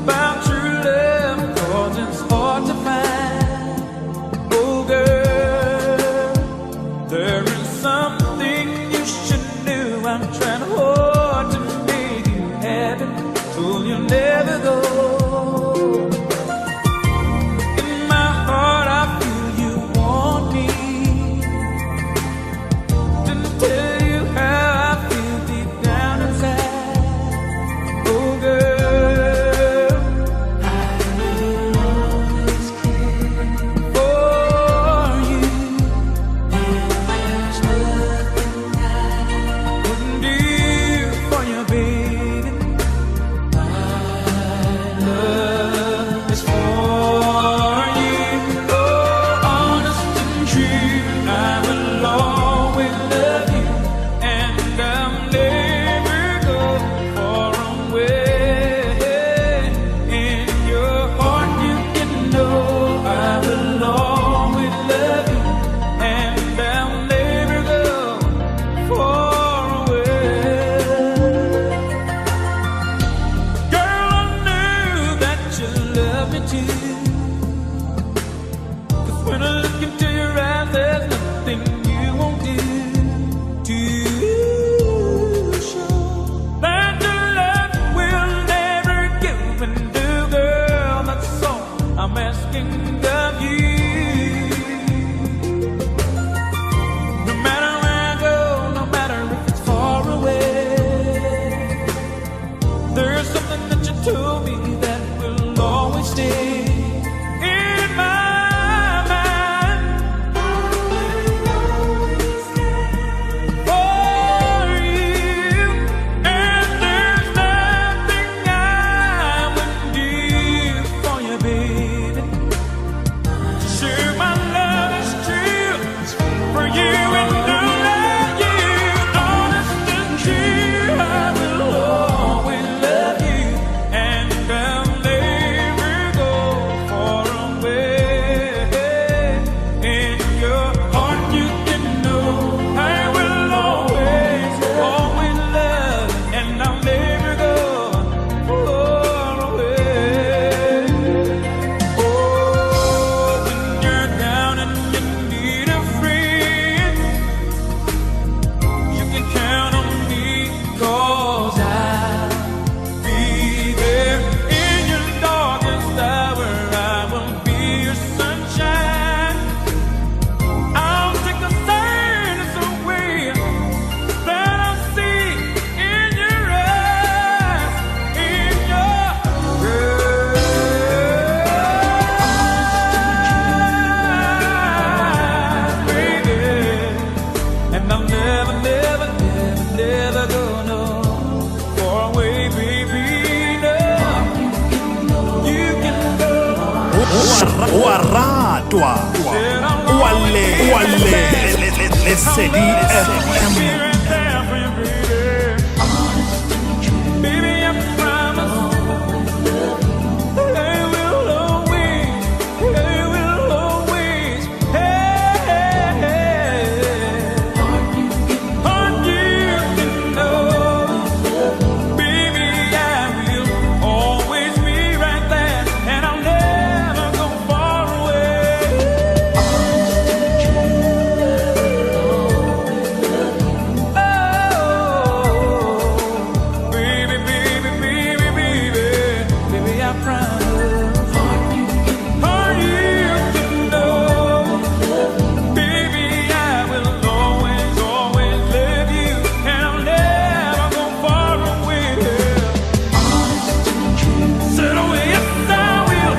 about true love, 'cause it's hard to find. Oh girl, there is something you should know. I'm trying hard to make you happy, so you'll never go. In my heart I feel you want me. Didn't tell you how I feel deep down inside. Oh girl, I will always care for you, and there's nothing I wouldn't do for you, baby. My love is for you. Oh, honest and true, I will always love you, and I'll never go far away. In your heart you can know I will always love you, and I'll never go far away. Girl, I knew that you love me too, 'cause when I look into your eyes, there's nothing you won't do to show that your love will never give and do. Girl, that's all I'm asking of you. No matter where I go, no matter if it's far away, there's something that you told me that will always stay in my mind. For you, and there's nothing I wouldn't do for you, baby. Sure, my love is true for you, and I love you. Honest and true, I will always love you, and I'll never go far away. In your heart you can know I will always, always love, and I'll never go far away. Oh, when you're down and you need a friend, you can count on me, 'cause I'll be there. In your darkest hour I will be your sunshine. I'll take the sadness away that I see in your eyes, in your eyes, baby. And I'll never, never, never, never go no far away, baby. No, you can go. Waratwa Wale Lesedi FM. Right there for you, baby. Baby, I promise I will always, I will always, heart you can know. Baby, I will always be right there, and I'll never go far away. Oh, baby, baby, baby, baby, baby, I promise. Heart you can know. Baby, I will always, always love you, and I'll never go far away. Said, oh, yes, I will.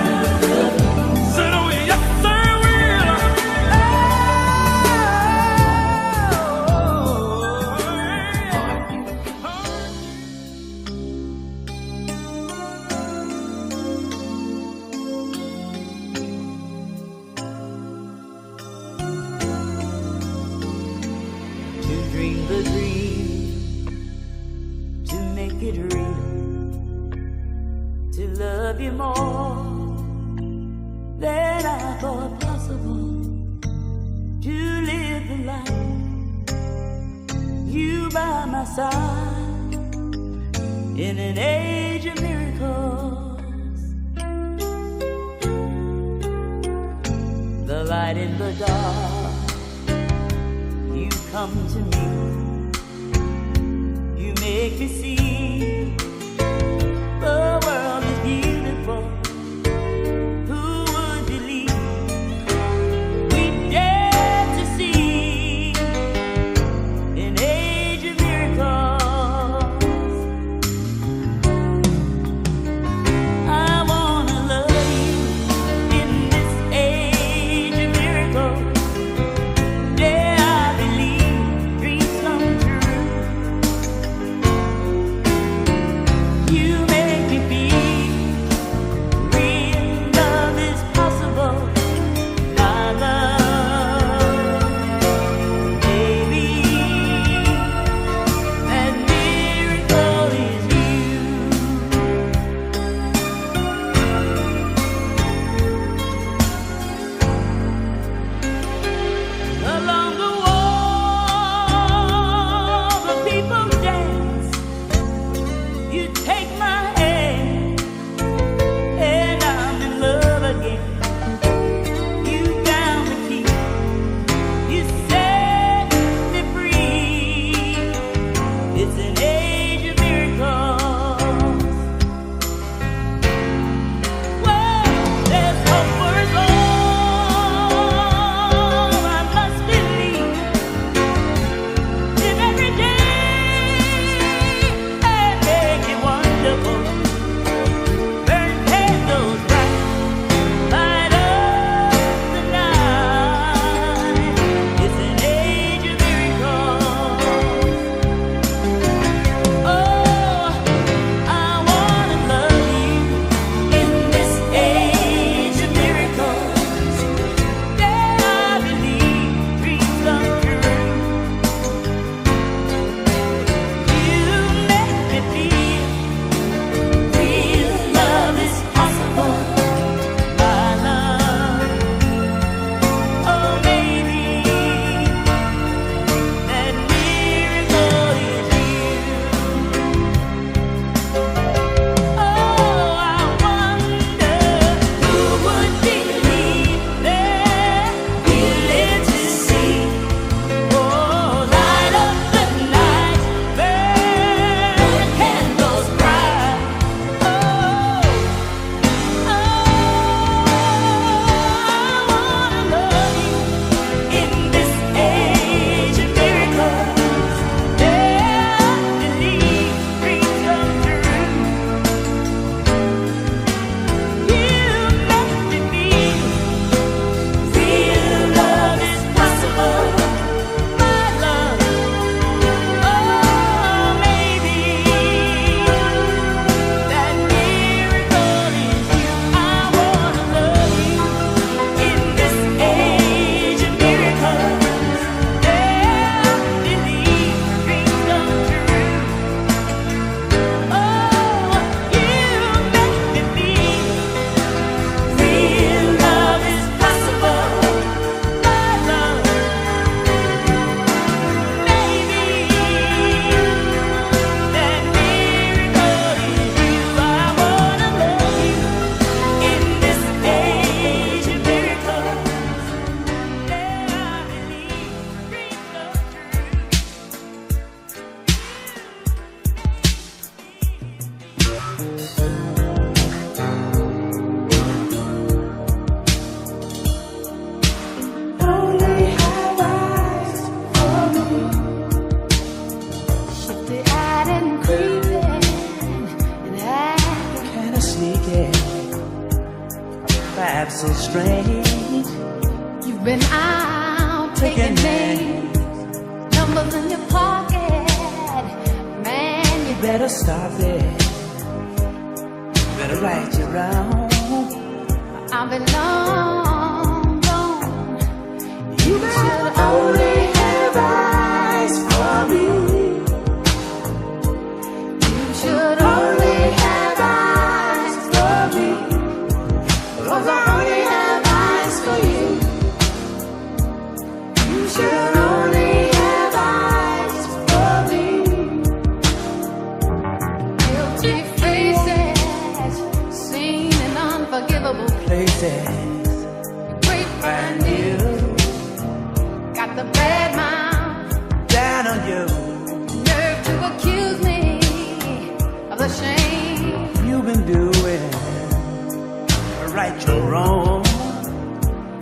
Said, oh, yes, I will. To dream the dream, to make it real, to love you more than I thought possible, to live the life you by my side in an age of miracles. Right in the dark, you come to me. You make me see the world is beautiful. Who would believe we dare to see an age of miracles? I wanna love you in this age of miracles. Yeah, I believe dreams come true. You make me feel real love is possible. My love, baby, that miracle is you. Along the wall, the people dance. You take my hand, and I'm in love again. You found the key, you set me free. It's an age of miracles. Well, there's hope for us all. I must believe. Live every day and make it wonderful. Burn candles bright, light up the night. It's an age of miracles. Oh, I wanna love you in this age of miracles. Yeah, I believe dreams come true. You make me feel real love is possible. My love, oh baby, that miracle is you. Oh, I wonder who would believe that we live to see. Oh, light up the night, burn candles bright. Oh, I wanna love you in this age of miracles. Yeah, I believe dreams come true. You make me feel real love is possible. My love, oh maybe that miracle is you. I wanna love you in this age of miracles. Yeah, I believe dreams come true. Oh, you make me feel real love is possible. My love, maybe that miracle is you. I wanna love you in this age of miracles. Yeah, I believe dreams come Only have eyes for me. Shifty-eyed and creeping, and acting Kinda sneaky, perhaps so strange. you've been out taking names, numbers in your pocket. Man, you Better stop it. Better write your own. I've been long gone. You should only have eyes for me. You should only have eyes for me, 'cause I only have eyes for you. You should only have eyes for me. Guilty faces, seen in unforgivable Places great brand new. right your wrong.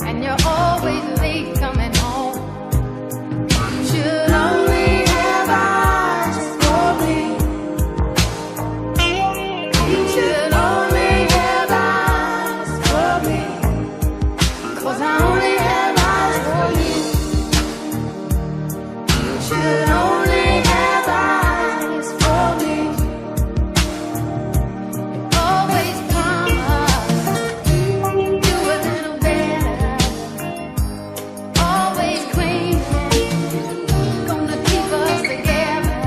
And you're always late coming home. You should only have eyes for me. You should only have eyes for me. 'Cause I only have eyes for you. You should only have eyes for me. Always promise do a little better. Always claim gonna keep us together.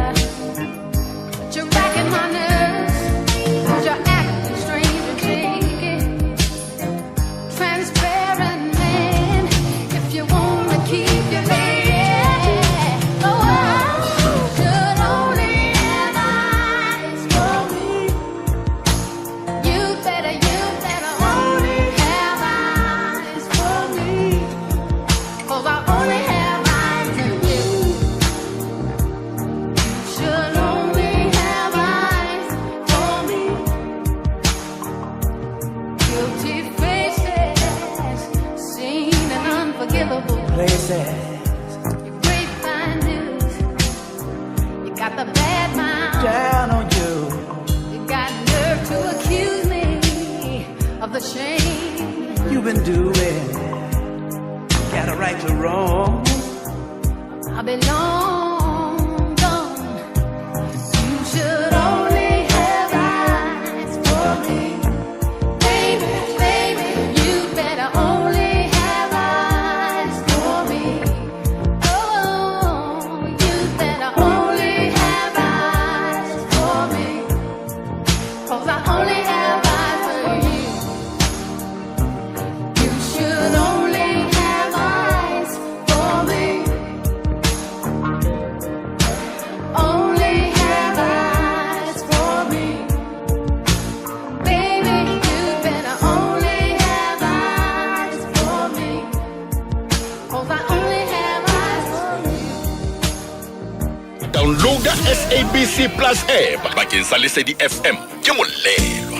But you're racking my nerves 'cause you're acting strange and shaky. Transparent man, if you wanna keep your lady. Oh, I should only have eyes for me. You better only have eyes for me. 'Cause I only have eyes for you. You should only have eyes for me. Guilty faces, seen and unforgivable Places. your grapevine news. You got the bad mouth. Down on you. You got nerve to accuse me of the shame. You've been doing. Gotta right your wrong. I'll be long gone. You should only have eyes for me. Baby, baby, you better only have eyes for me. Oh, you better only have eyes for me. 'Cause I only have eyes for you. You should only have eyes for me. Only have eyes for me. Baby, you better only have eyes for me. 'Cause I only have eyes for you. Downloada SABC Plus app bakeng sa Lesedi FM ke molelwa.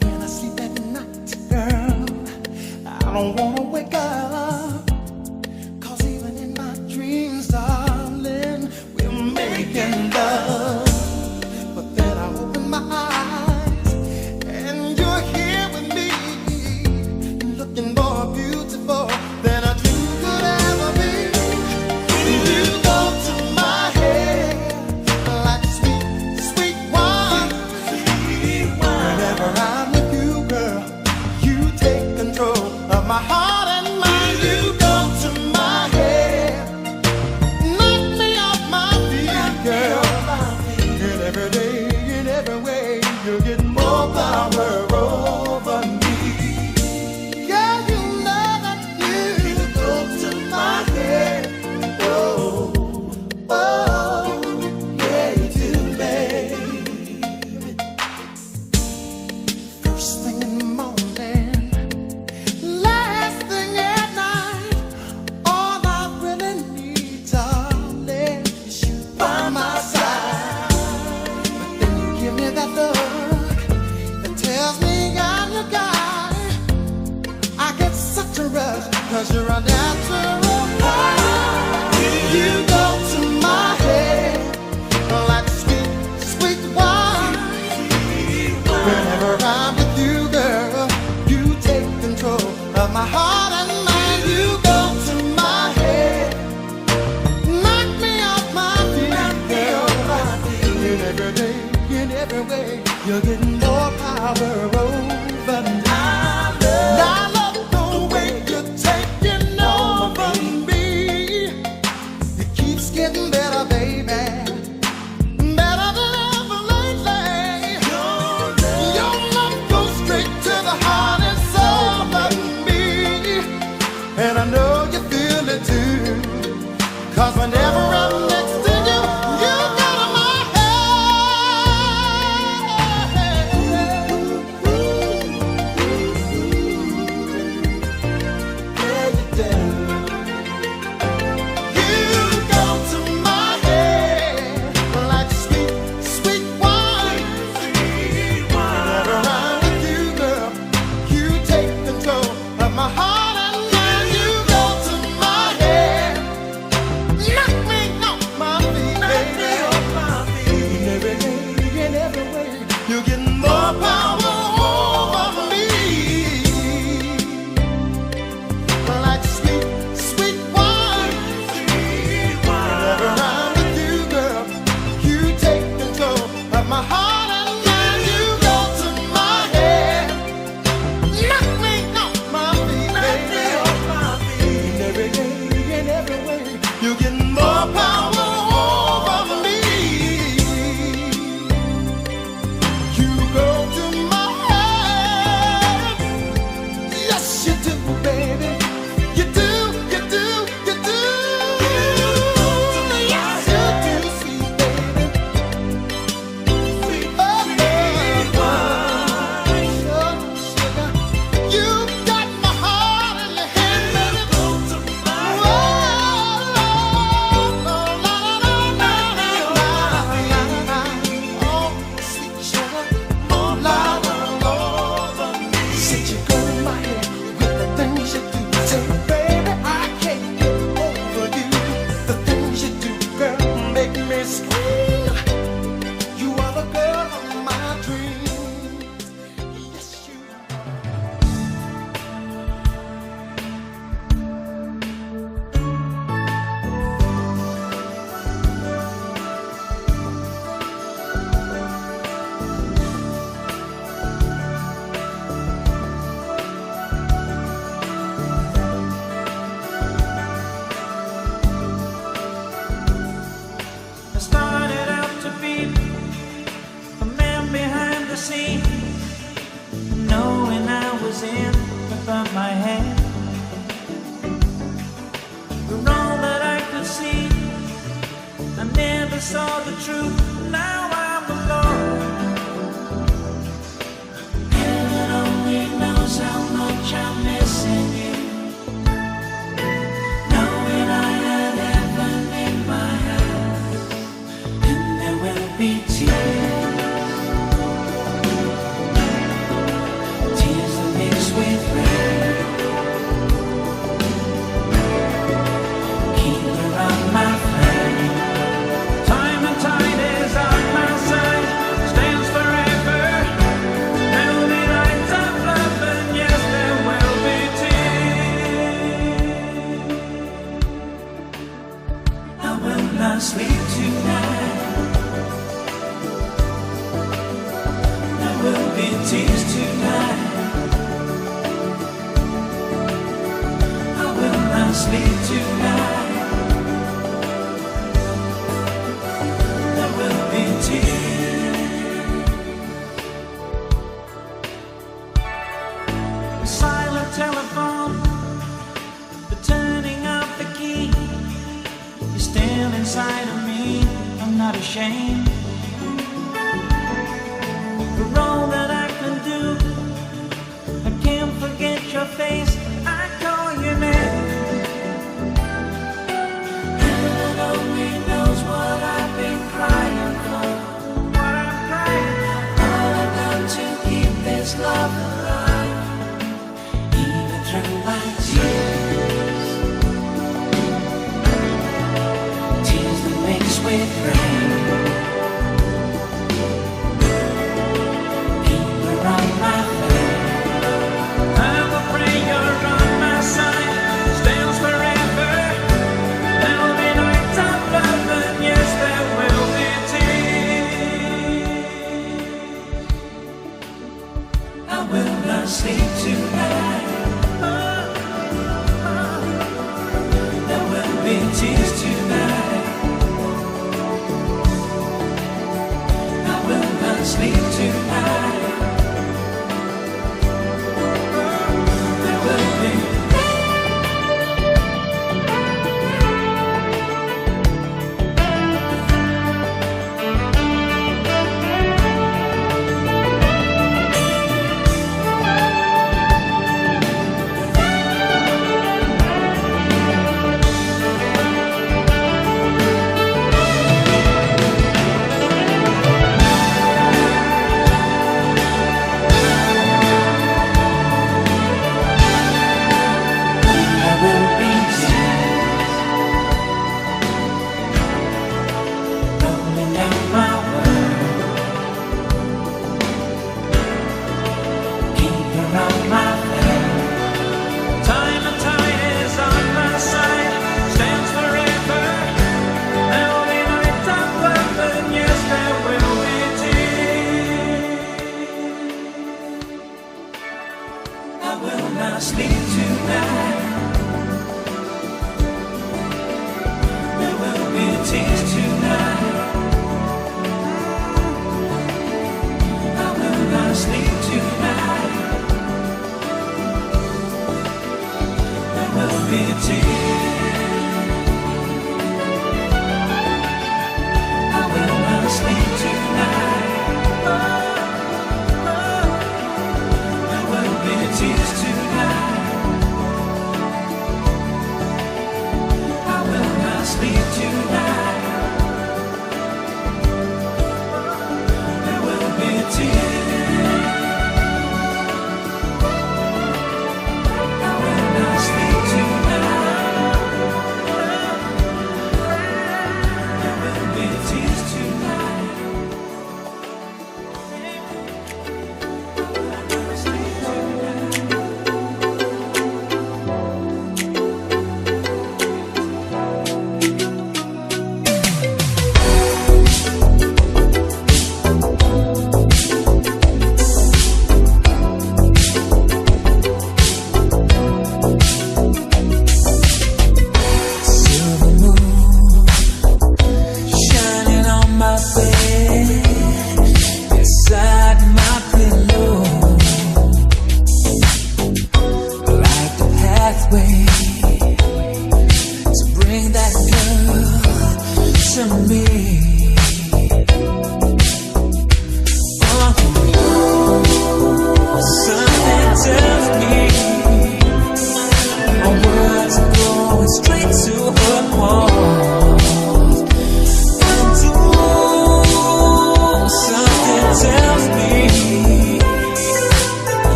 When I sleep at night, girl, I don't wanna wake up. 'Cause even in my dreams, darling, we're making love. But then I open my eyes and you're here with me, looking more beautiful than a dream could ever be. You go to my head like sweet, sweet wine. Whenever I'm with you, girl, you take control of my heart and mind. You go to my head, knock me off my feet, girl. And every day, in every way, you get more power over me. Girl, you know that you go to my head. Oh, oh, yeah, you do, baby. First thing in the morning, last thing at night, all I really need, darling, is you by my side. But then you give me that look that tells me I'm your guy. I get such a rush 'cause you're a natural high. You go to my head like sweet, sweet wine. Whenever I'm with you, girl, you take control of my heart and mind. You go to my head, knock me off my feet, girl. In every day, in every way, You're getting more power over me. I love the way you're taking over me. It keeps getting better, baby. Better than ever lately. Your love goes straight to the heart and soul of me. And I know you feel it too. 'Cause whenever I'm next to you, you got my I will pray your not sleep tonight. There will be tears tonight. I will not sleep tonight. There will be.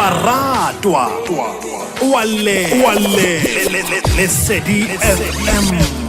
wa ratwa wa le Lesedi FM.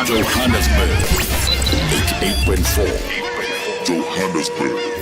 Johannesburg, 88.4, Johannesburg.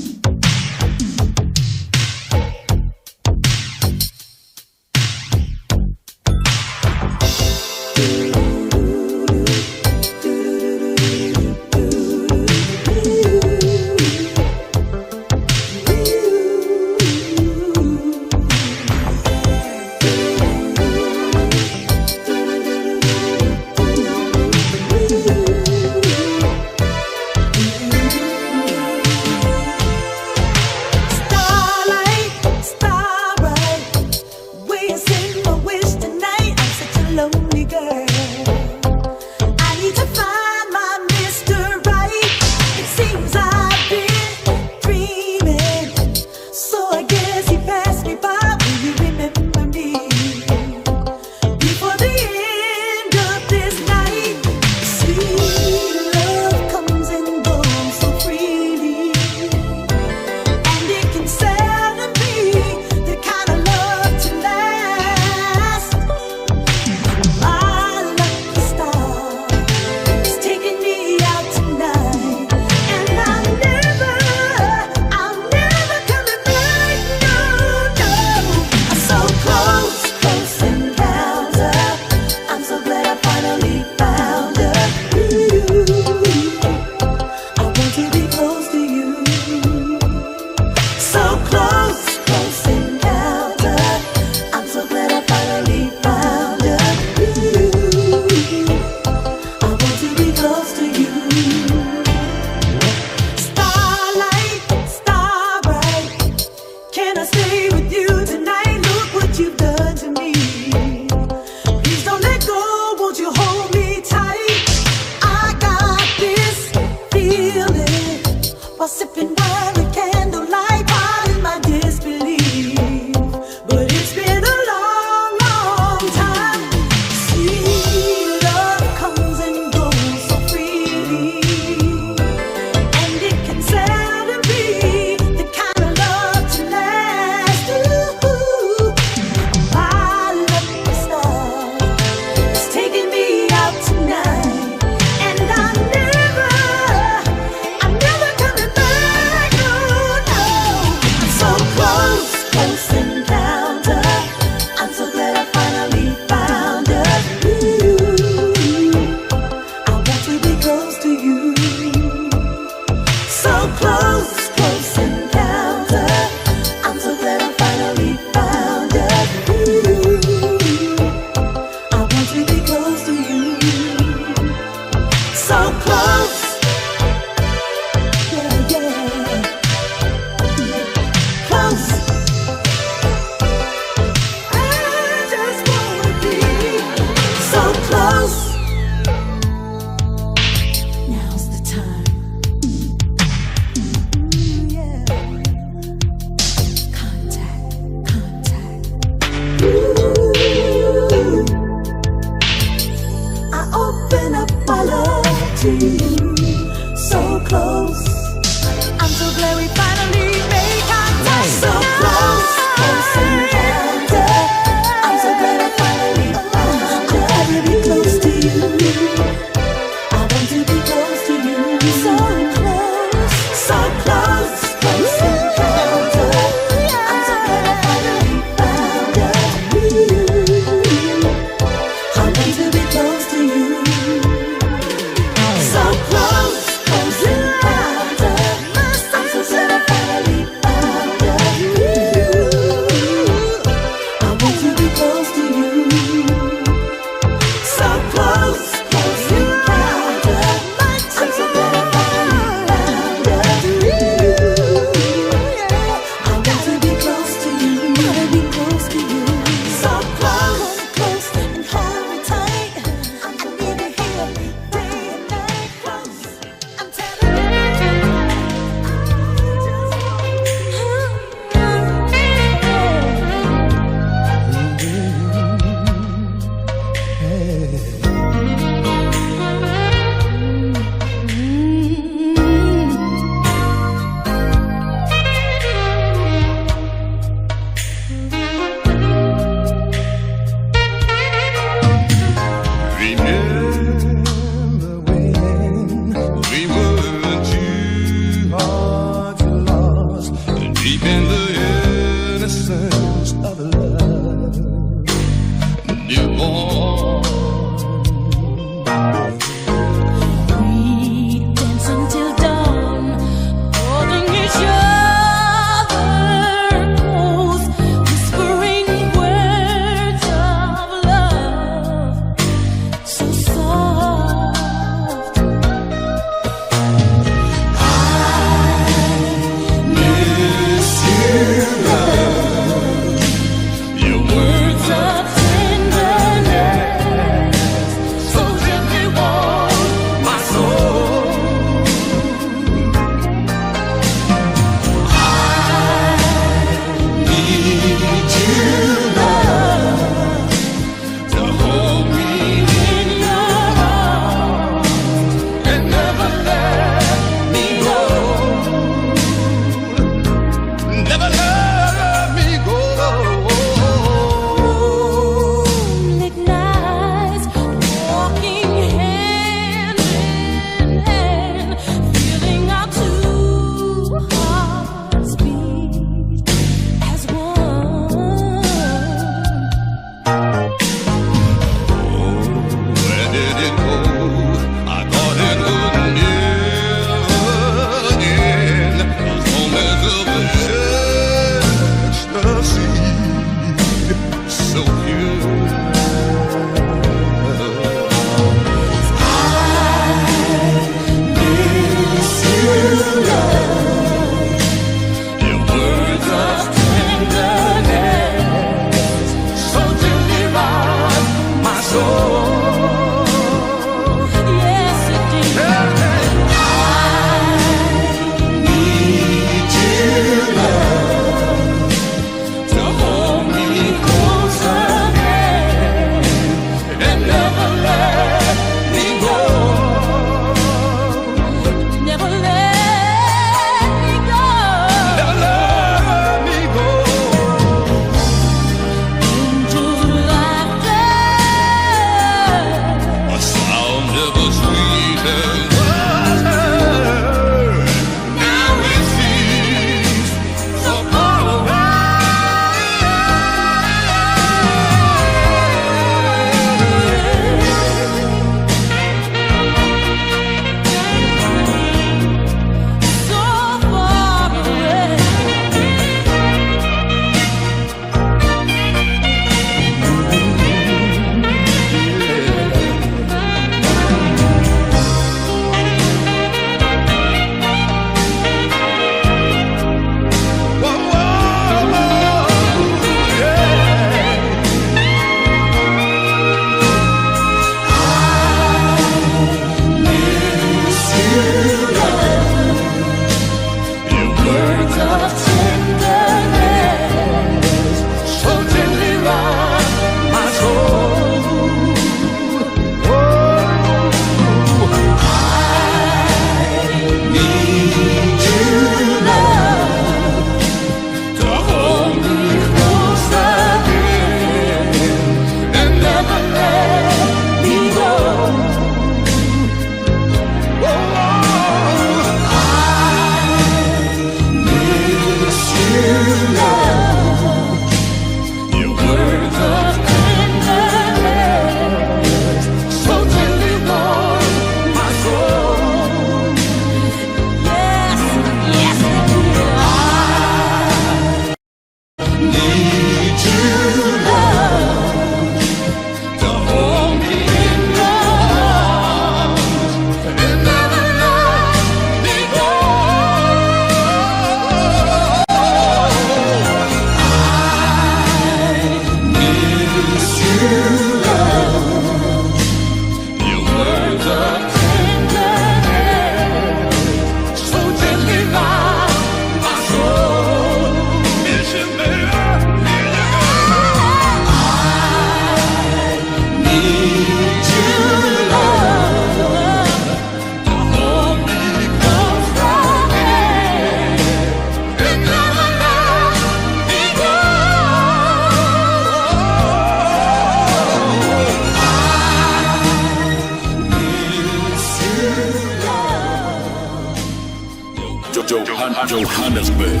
Johannesburg,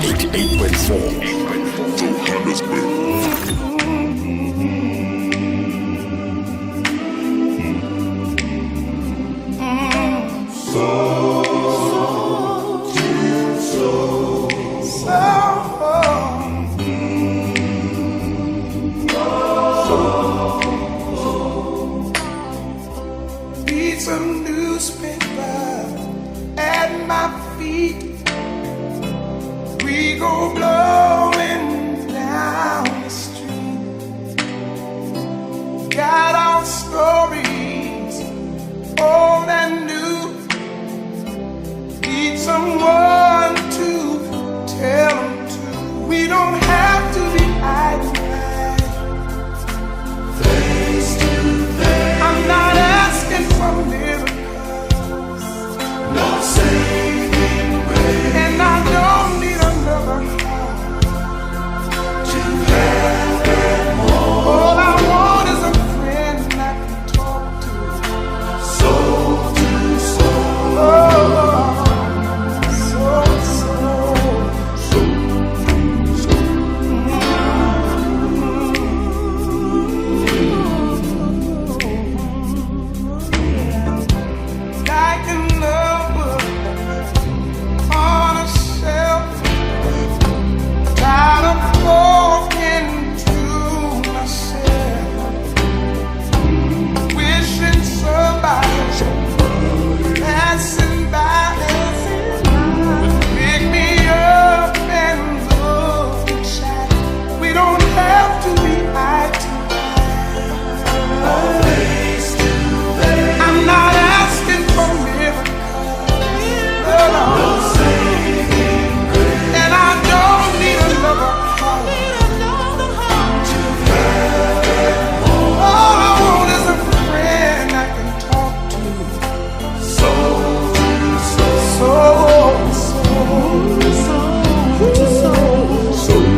88.4. Johannesburg. Read some newspaper at my feet. We go blowing down the street. Got our stories, old and new. Need someone to tell them to. We don't have to be hiding. I'm not asking for miracles, no saving grace, and I don't need another heart to have that more. All I want is a friend I can talk to, soul to soul, oh, soul to soul, like an oven on a shelf, tired of walking to myself, wishing somebody passing by would pick me up and look and chat. We don't have to be eye to eye. I'm not asking for miracles, no saving grace, and I don't need another heart to have. All I want is a friend I can talk to, soul to soul, soul to soul.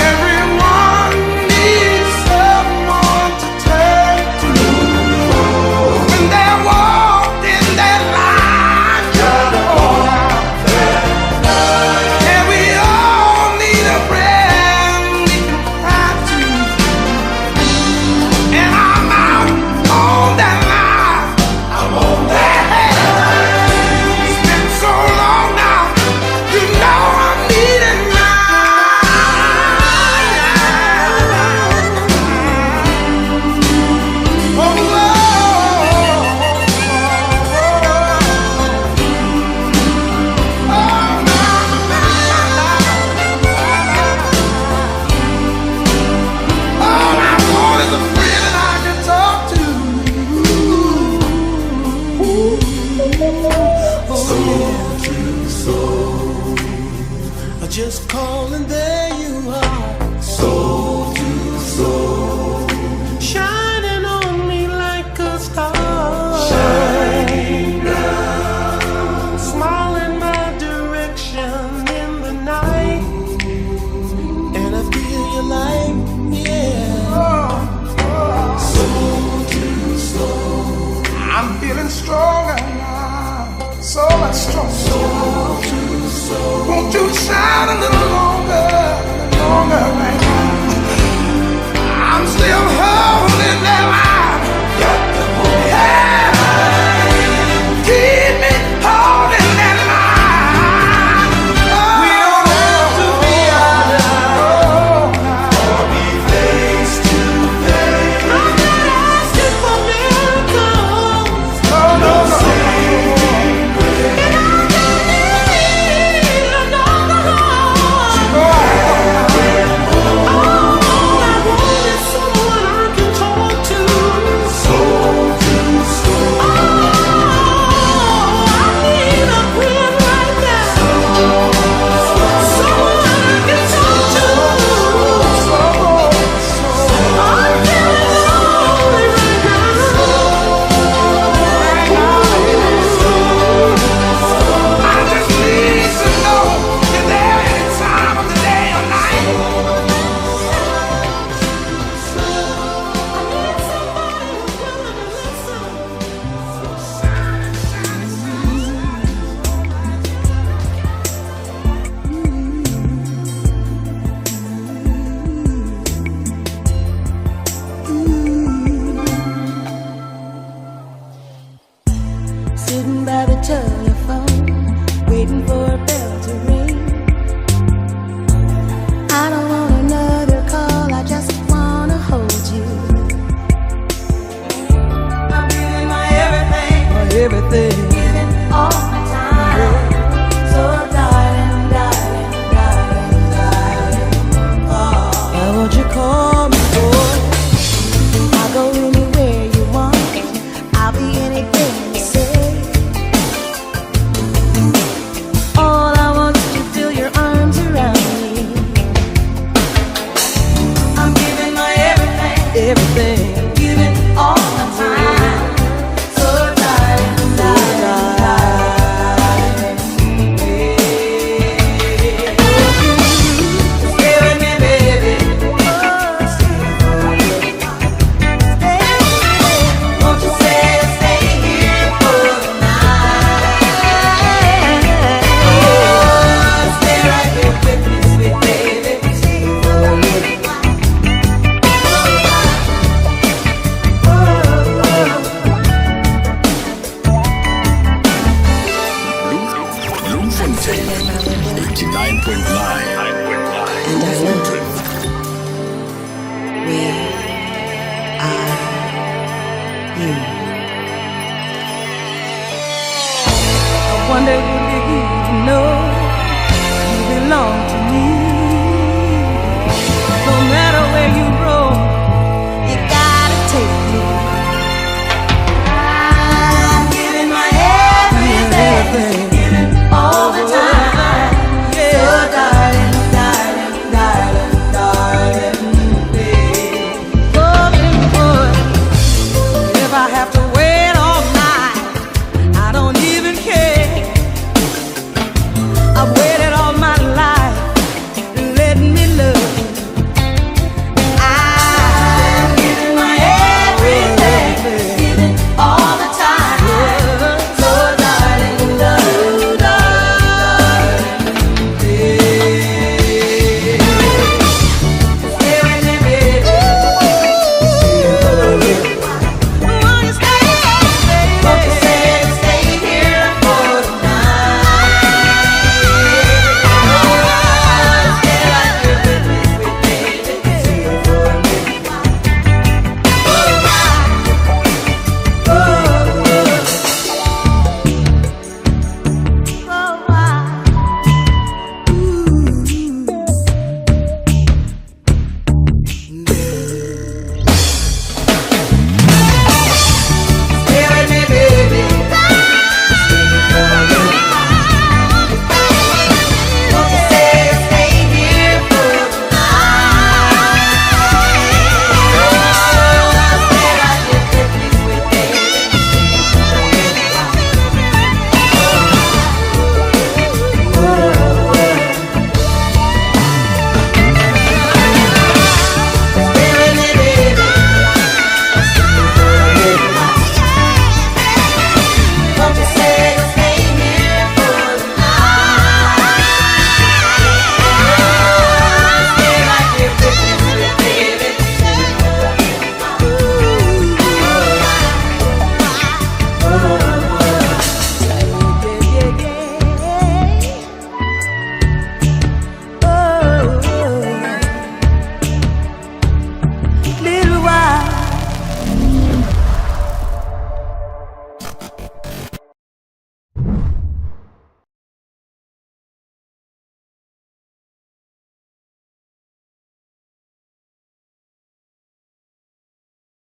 Everyone needs someone to turn to when they're walking that line. And we all need a friend we can cry to. And I'm out on that line. I'm on that line. It's been so long now. You know I'm needing mine. All I want is a friend that I can talk to. Soul to soul. I just call and there you are. Soul to soul. Shining on me like a star. Shining down. Smile in my direction in the night. And I feel your light, yeah. Soul to soul. I'm feeling stronger now, so much stronger. Soul to soul. Won't you shine a little longer, right now? I'm still holding that line. Yeah. Keep me holding that line. We don't have to be alone or be face to face. I'm not asking for miracles. No. Saving grace. And I don't need another heart. 89.9. And I wonder where are you? I wonder would you even know